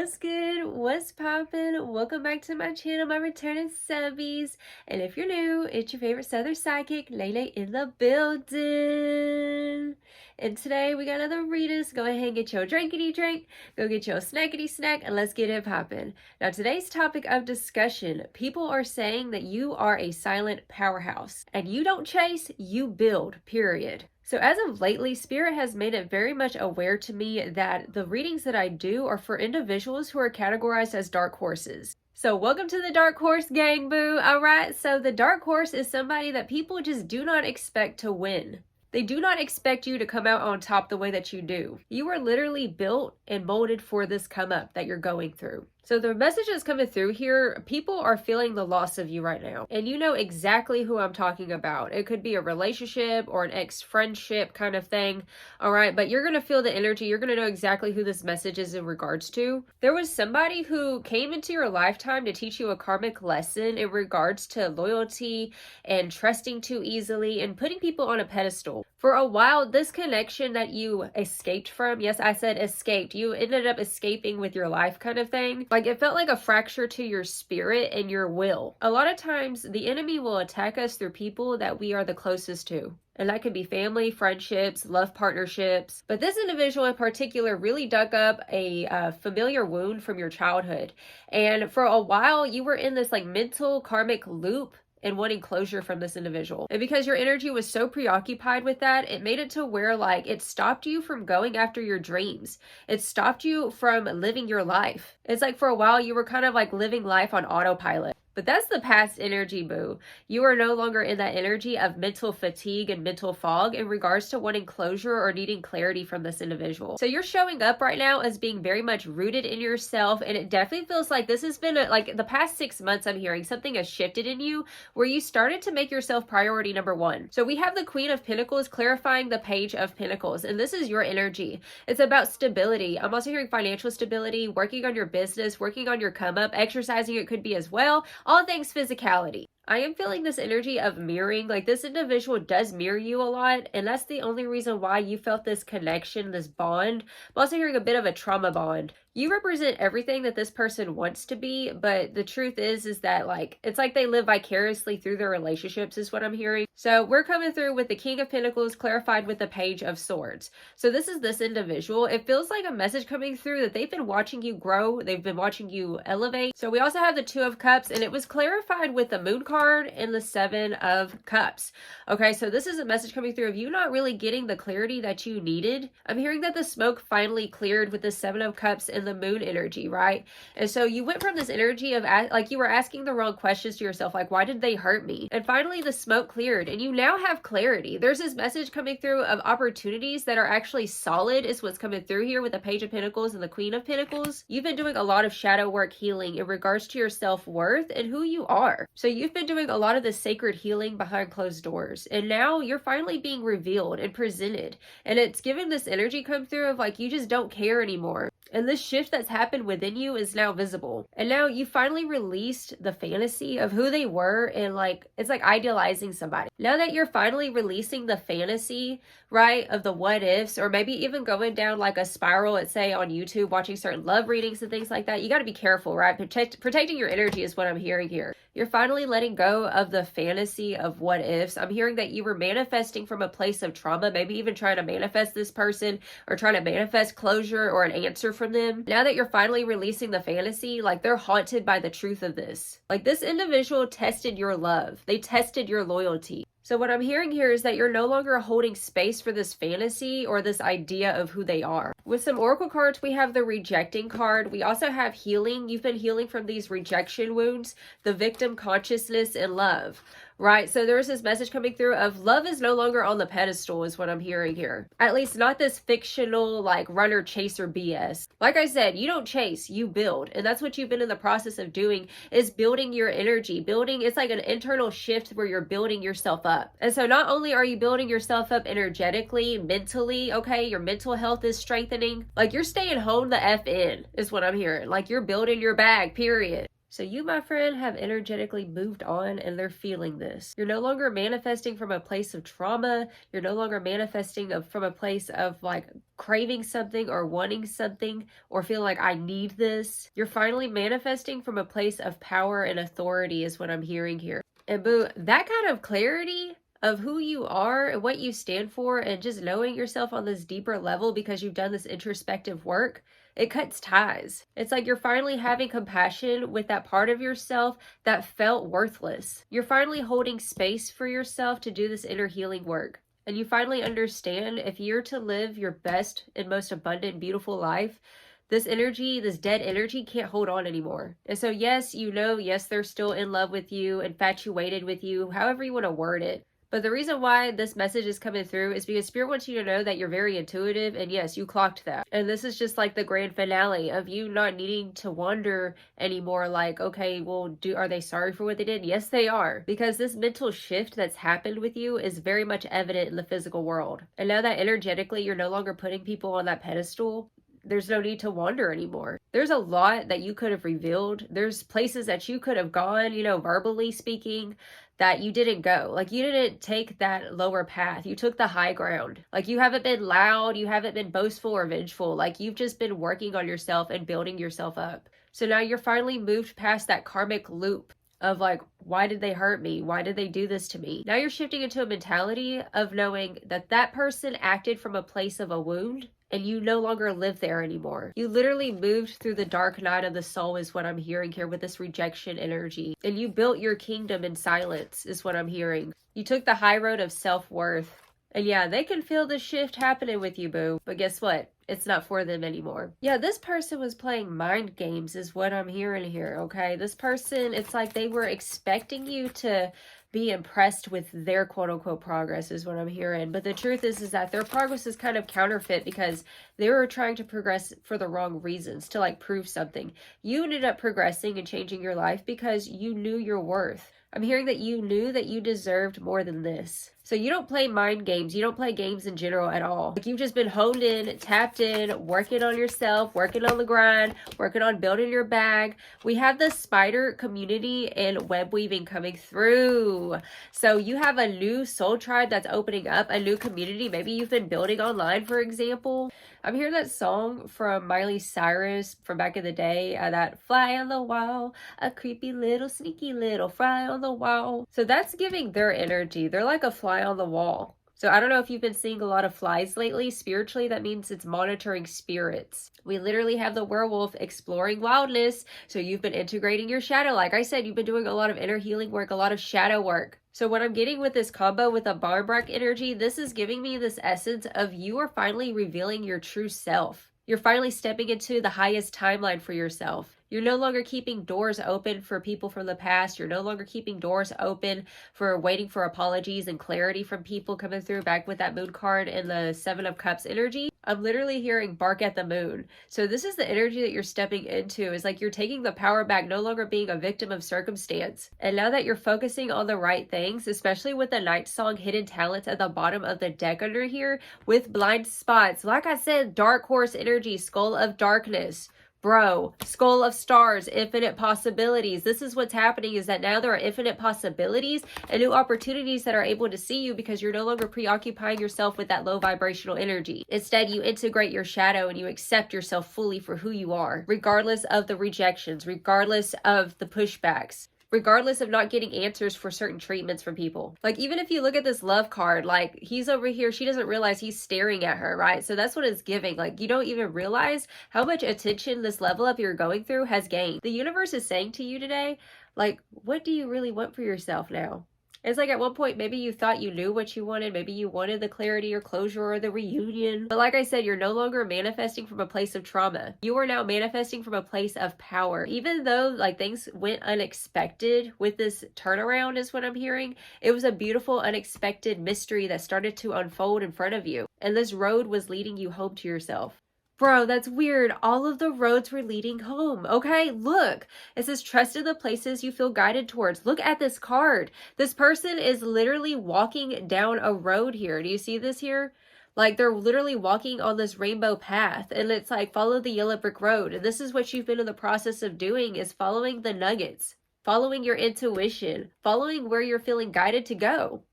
What's good? What's poppin'? Welcome back to my channel, my returning subbies. And if you're new, it's your favorite Southern psychic, Lele in the building. And today we got another readers. Go ahead and get your drinkity drink, go get your snackity snack, and let's get it poppin'. Now today's topic of discussion, people are saying that you are a silent powerhouse. And you don't chase, you build, period. So as of lately, Spirit has made it very much aware to me that the readings that I do are for individuals who are categorized as dark horses. So welcome to the dark horse gang, boo. All right, so the dark horse is somebody that people just do not expect to win. They do not expect you to come out on top the way that you do. You are literally built and molded for this come up that you're going through. So the message that's coming through here, people are feeling the loss of you right now. And you know exactly who I'm talking about. It could be a relationship or an ex-friendship kind of thing. All right, but you're going to feel the energy. You're going to know exactly who this message is in regards to. There was somebody who came into your lifetime to teach you a karmic lesson in regards to loyalty and trusting too easily and putting people on a pedestal. For a while, this connection that you escaped from, yes, I said escaped, you ended up escaping with your life kind of thing. Like it felt like a fracture to your spirit and your will. A lot of times the enemy will attack us through people that we are the closest to. And that could be family, friendships, love partnerships. But this individual in particular really dug up a familiar wound from your childhood. And for a while, you were in this like mental karmic loop and wanting closure from this individual. And because your energy was so preoccupied with that, it made it to where like it stopped you from going after your dreams. It stopped you from living your life. It's like for a while you were kind of like living life on autopilot. But that's the past energy, boo. You are no longer in that energy of mental fatigue and mental fog in regards to wanting closure or needing clarity from this individual. So you're showing up right now as being very much rooted in yourself, and it definitely feels like this has been like the past 6 months I'm hearing something has shifted in you where you started to make yourself priority number one. So we have the Queen of Pentacles clarifying the Page of Pentacles, and this is your energy. It's about stability. I'm also hearing financial stability, working on your business, working on your come up, exercising it could be as well. All things physicality. I am feeling this energy of mirroring, like this individual does mirror you a lot, and that's the only reason why you felt this connection, this bond. I'm also hearing a bit of a trauma bond. You represent everything that this person wants to be, but the truth is that like, it's like they live vicariously through their relationships is what I'm hearing. So we're coming through with the King of Pentacles clarified with the Page of Swords. So this is this individual. It feels like a message coming through that they've been watching you grow. They've been watching you elevate. So we also have the Two of Cups, and it was clarified with the Moon card and the Seven of Cups. Okay, so this is a message coming through of you not really getting the clarity that you needed. I'm hearing that the smoke finally cleared with the Seven of Cups and the Moon energy, right? And so you went from this energy of like you were asking the wrong questions to yourself, like why did they hurt me? And finally the smoke cleared and you now have clarity. There's this message coming through of opportunities that are actually solid is what's coming through here with the Page of Pentacles and the Queen of Pentacles. You've been doing a lot of shadow work healing in regards to your self-worth and who you are. So you've been doing a lot of the sacred healing behind closed doors, and now you're finally being revealed and presented, and it's giving this energy come through of like you just don't care anymore. And this shift that's happened within you is now visible. And now you finally released the fantasy of who they were, and like it's like idealizing somebody. Now that you're finally releasing the fantasy, right, of the what ifs, or maybe even going down like a spiral, let's say on YouTube, watching certain love readings and things like that, you got to be careful, right? Protecting your energy is what I'm hearing here. You're finally letting go of the fantasy of what ifs. I'm hearing that you were manifesting from a place of trauma, maybe even trying to manifest this person or trying to manifest closure or an answer from them. Now that you're finally releasing the fantasy, like they're haunted by the truth of this. Like this individual tested your love. They tested your loyalty. So what I'm hearing here is that you're no longer holding space for this fantasy or this idea of who they are. With some oracle cards, we have the rejecting card. We also have healing. You've been healing from these rejection wounds, the victim consciousness, and love. Right, so there's this message coming through of love is no longer on the pedestal is what I'm hearing here. At least not this fictional like runner chaser BS. Like I said, you don't chase, you build. And that's what you've been in the process of doing is building your energy. Building, it's like an internal shift where you're building yourself up. And so not only are you building yourself up energetically, mentally, okay, your mental health is strengthening. Like you're staying home the F in is what I'm hearing. Like you're building your bag, period. So you, my friend, have energetically moved on and they're feeling this. You're no longer manifesting from a place of trauma. You're no longer manifesting from a place of like craving something or wanting something or feeling like I need this. You're finally manifesting from a place of power and authority is what I'm hearing here. And boo, that kind of clarity of who you are and what you stand for and just knowing yourself on this deeper level because you've done this introspective work, it cuts ties. It's like you're finally having compassion with that part of yourself that felt worthless. You're finally holding space for yourself to do this inner healing work. And you finally understand if you're to live your best and most abundant, beautiful life, this energy, this dead energy can't hold on anymore. And so yes, yes, they're still in love with you, infatuated with you, however you want to word it. But the reason why this message is coming through is because Spirit wants you to know that you're very intuitive, and yes, you clocked that. And this is just like the grand finale of you not needing to wonder anymore like, okay, well, are they sorry for what they did? Yes, they are. Because this mental shift that's happened with you is very much evident in the physical world. And now that energetically you're no longer putting people on that pedestal, there's no need to wonder anymore. There's a lot that you could have revealed. There's places that you could have gone, verbally speaking, that you didn't go. Like, you didn't take that lower path. You took the high ground. Like, you haven't been loud. You haven't been boastful or vengeful. Like, you've just been working on yourself and building yourself up. So now you're finally moved past that karmic loop of like, why did they hurt me? Why did they do this to me? Now you're shifting into a mentality of knowing that that person acted from a place of a wound and you no longer live there anymore. You literally moved through the dark night of the soul is what I'm hearing here with this rejection energy. And you built your kingdom in silence is what I'm hearing. You took the high road of self-worth. And yeah, they can feel the shift happening with you, boo. But guess what? It's not for them anymore. Yeah, this person was playing mind games is what I'm hearing here, okay? This person, it's like they were expecting you to be impressed with their quote-unquote progress is what I'm hearing. But the truth is that their progress is kind of counterfeit because they were trying to progress for the wrong reasons, to like prove something. You ended up progressing and changing your life because you knew your worth. I'm hearing that you knew that you deserved more than this. So you don't play mind games. You don't play games in general at all. Like, you've just been honed in, tapped in, working on yourself, working on the grind, working on building your bag. We have the spider community and web weaving coming through. So you have a new soul tribe that's opening up, a new community. Maybe you've been building online, for example. I'm hearing that song from Miley Cyrus from back in the day, that fly on the wall, a creepy little sneaky little fly on the wall. So that's giving their energy. They're like a fly on the wall. So I don't know if you've been seeing a lot of flies lately. Spiritually, that means it's monitoring spirits. We literally have the werewolf exploring wildness. So you've been integrating your shadow. Like I said, you've been doing a lot of inner healing work, a lot of shadow work. So what I'm getting with this combo with a Barbrak energy, this is giving me this essence of you are finally revealing your true self. You're finally stepping into the highest timeline for yourself. You're no longer keeping doors open for people from the past. You're no longer keeping doors open for waiting for apologies and clarity from people coming through, back with that moon card and the Seven of Cups energy. I'm literally hearing bark at the moon. So this is the energy that you're stepping into. Is like you're taking the power back, no longer being a victim of circumstance. And now that you're focusing on the right things, especially with the Night Song Hidden Talents at the bottom of the deck under here with blind spots. Like I said, dark horse energy, skull of darkness. Bro, skull of stars, infinite possibilities. This is what's happening, is that now there are infinite possibilities and new opportunities that are able to see you because you're no longer preoccupying yourself with that low vibrational energy. Instead, you integrate your shadow and you accept yourself fully for who you are, regardless of the rejections, regardless of the pushbacks, regardless of not getting answers for certain treatments from people. Like, even if you look at this love card, like, he's over here, she doesn't realize he's staring at her, right? So that's what it's giving. Like, you don't even realize how much attention this level up you're going through has gained. The universe is saying to you today, like, what do you really want for yourself now? It's like at one point, maybe you thought you knew what you wanted. Maybe you wanted the clarity or closure or the reunion. But like I said, you're no longer manifesting from a place of trauma. You are now manifesting from a place of power. Even though like things went unexpected with this turnaround is what I'm hearing, it was a beautiful, unexpected mystery that started to unfold in front of you. And this road was leading you home to yourself. Bro, that's weird. All of the roads were leading home. Okay, look. It says trust in the places you feel guided towards. Look at this card. This person is literally walking down a road here. Do you see this here? Like, they're literally walking on this rainbow path, and it's like, follow the yellow brick road. And this is what you've been in the process of doing, is following the nuggets, following your intuition, following where you're feeling guided to go.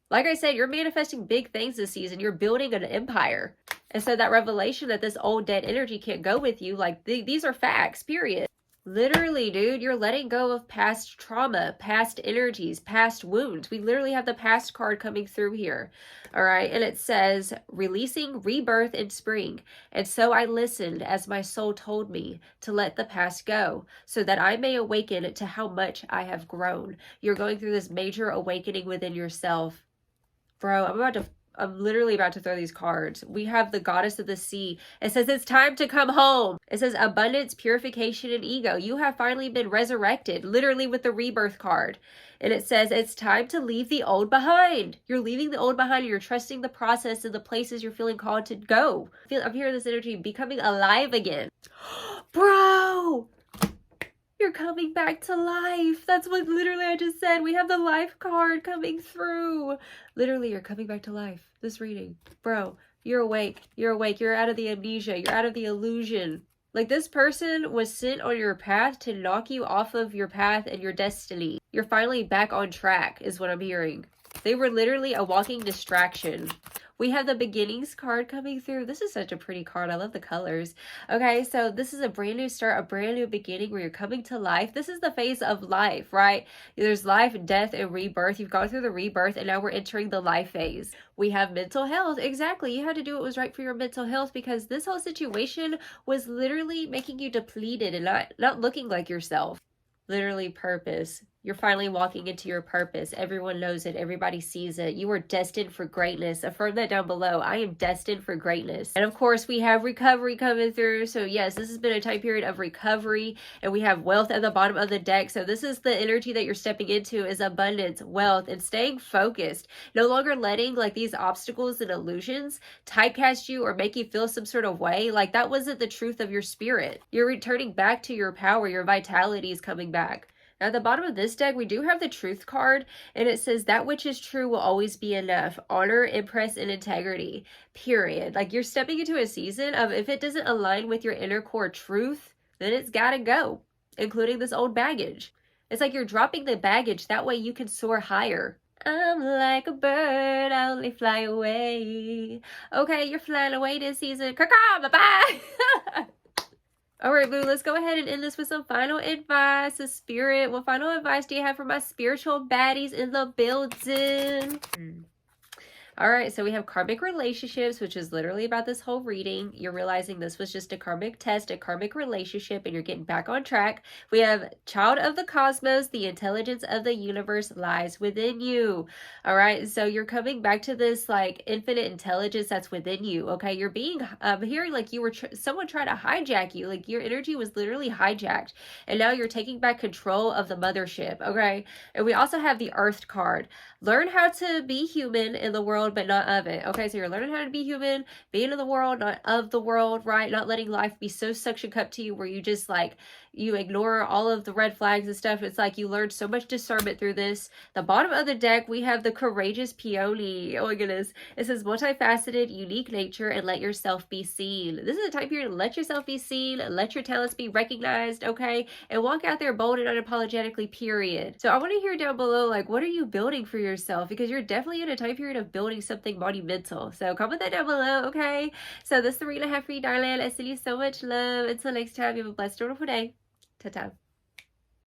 Like I said, you're manifesting big things this season. You're building an empire. And so that revelation that this old dead energy can't go with you, like, these are facts, period. Literally, dude, you're letting go of past trauma, past energies, past wounds. We literally have the past card coming through here. All right. And it says, releasing rebirth in spring. And so I listened as my soul told me to let the past go so that I may awaken to how much I have grown. You're going through this major awakening within yourself. Bro, I'm literally about to throw these cards. We have the goddess of the sea. It says it's time to come home. It says abundance, purification, and ego. You have finally been resurrected, literally with the rebirth card. And it says it's time to leave the old behind. You're leaving the old behind. And you're trusting the process and the places you're feeling called to go. I'm hearing this energy becoming alive again. Bro! You're coming back to life. That's what literally I just said. We have the life card coming through. Literally, you're coming back to life. This reading. Bro, you're awake. You're awake. You're out of the amnesia. You're out of the illusion. Like, this person was sent on your path to knock you off of your path and your destiny. You're finally back on track, is what I'm hearing. They were literally a walking distraction. We have the beginnings card coming through. This is such a pretty card. I love the colors. Okay, so this is a brand new start, a brand new beginning where you're coming to life. This is the phase of life, right? There's life, death, and rebirth. You've gone through the rebirth, and now we're entering the life phase. We have mental health. Exactly. You had to do what was right for your mental health, because this whole situation was literally making you depleted and not looking like yourself. Literally purpose. You're finally walking into your purpose. Everyone knows it. Everybody sees it. You are destined for greatness. Affirm that down below. I am destined for greatness. And of course, we have recovery coming through. So yes, this has been a time period of recovery. And we have wealth at the bottom of the deck. So this is the energy that you're stepping into, is abundance, wealth, and staying focused. No longer letting like these obstacles and illusions typecast you or make you feel some sort of way. Like, that wasn't the truth of your spirit. You're returning back to your power. Your vitality is coming back. Now, at the bottom of this deck, we do have the truth card, and it says that which is true will always be enough. Honor, impress, and integrity, period. Like, you're stepping into a season of, if it doesn't align with your inner core truth, then it's gotta go, including this old baggage. It's like you're dropping the baggage. That way you can soar higher. I'm like a bird, I only fly away. Okay, you're flying away this season. Caw-caw, bye-bye. All right, boo, let's go ahead and end this with some final advice. The spirit, what final advice do you have for my spiritual baddies in the building? All right, so we have karmic relationships, which is literally about this whole reading. You're realizing this was just a karmic test, a karmic relationship, and you're getting back on track. We have child of the cosmos. The intelligence of the universe lies within you. All right, so you're coming back to this like infinite intelligence that's within you. Okay, you're being hearing like you were someone trying to hijack you. Like, your energy was literally hijacked, and now you're taking back control of the mothership. Okay, and we also have the Earth card. Learn how to be human in the world, but not of it. Okay, so you're learning how to be human, being in the world, not of the world, right? Not letting life be so suction cup to you where you just like, you ignore all of the red flags and stuff. It's like you learned so much discernment through this. The bottom of the deck, we have the courageous peony. Oh my goodness. It says multifaceted, unique nature, and let yourself be seen. This is a time period to let yourself be seen, let your talents be recognized, okay? And walk out there bold and unapologetically, period. So I want to hear down below, like, what are you building for yourself? Because you're definitely in a time period of building something monumental. So comment that down below, okay? So this is the reading I have for you, darling. I send you so much love. Until next time, you have a blessed, wonderful day. Ta-ta.